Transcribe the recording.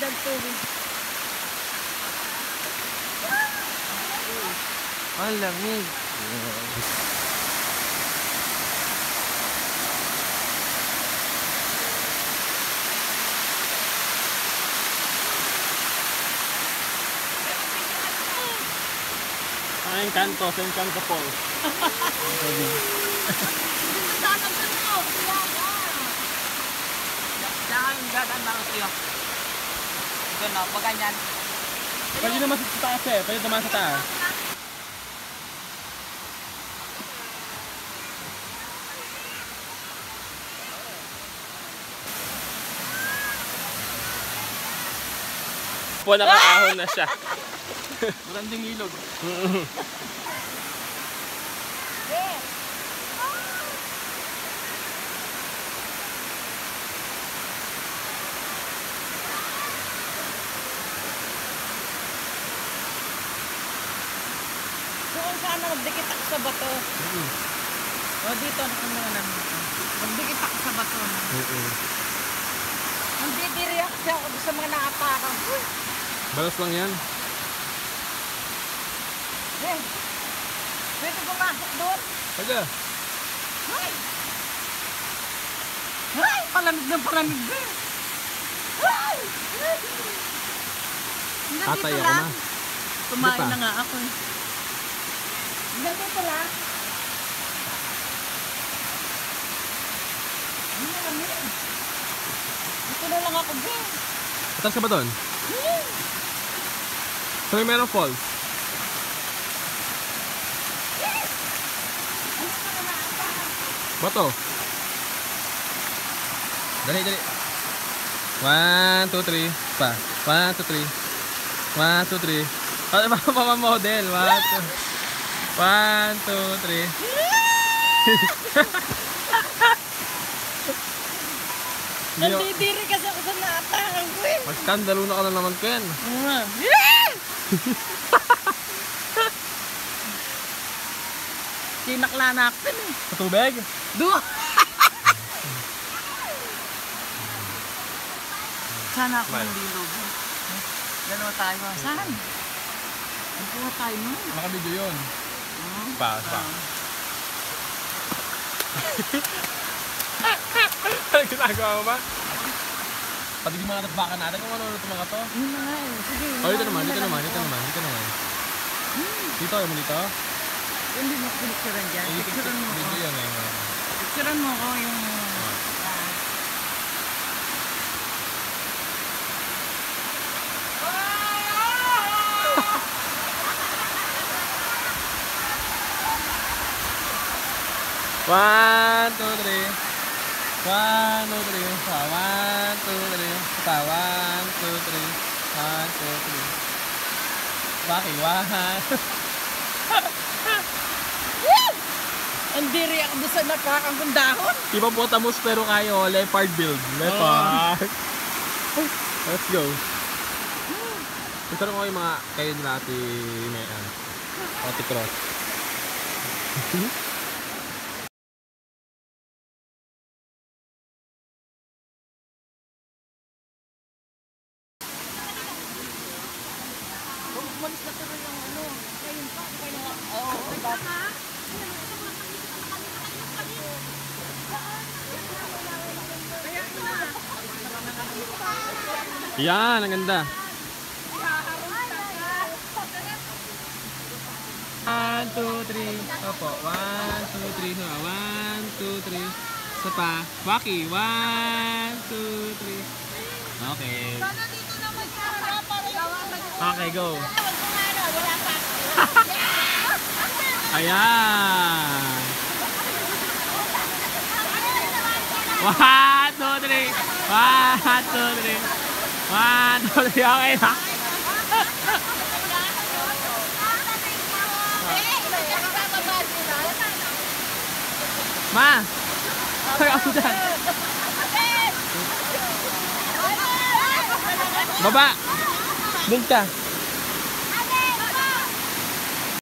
ng tubig. Ang lamig. Ang Encanto, sa Encanto Falls. Dahan lang sa'yo. Doon o, pag ganyan. Pwede naman sa taas eh, pwede naman sa taas. Po, nakaahon na siya. Magandang ilog. Doon sana magdikit ako sa bato. O dito, magdikit ako sa bato. Nandidiriyak siya ako sa mga naatakan. Balas lang yan. Pwede pumasok doon. Pwede. Ay, palamig na palamig. Tatay ako na. Kumain na nga ako. Dito lang. Dito na lang ako, Ben. Atas ka ba doon? So may merong falls. Bato. Dali, dali. 1, 2, 3. Pa. 1, 2, 3. 1, 2, 3. Ano ba mga model? 1, 2, 3. Nandidiri kasi ako sa naatakan ko eh. Magskandalo na ka na naman, Ken. Sinakla na ako eh. Sa tubig? Doon! Sana ako hindi lubo. Dalawa tayo. Saan? Dalawa tayo mo. Nakabidyo yun. Pa. Ano ginagawa mo ba? Patigin mga baka natin kung ano ito mga to. Yun na nga eh. Sige. Oh, dito naman. Dito ayaw mo dito? Hindi mo pinicturean dyan. Picturean mo ko. Video yan eh. Picturean mo ko yung... One, two, three. 1, 2, 3. 1, 2, 3. Pa. 1, 2, 3. 1, 2, 3. Bakit? 1. Ang diri ako doon sa napakan kong dahon. Hippopotamus pero kayo, leopard build. Leopard. Let's go. Ito rin ko yung mga kayo nila ati Mayan. Ati Cross. Umalis na tuloy yung ano. Ngayon pa. Oo, diba? Yan, ang ganda. 1, 2, 3. Opo. 1, 2, 3. 1, 2, 3. Isa pa. Waki. 1, 2, 3. Okay. Okay, go. Ayan. 1, 2, 3. 1, 2, 3. 1, 2, 3. Okay na. Ma! Saka ako dyan. Baba! Doon ka.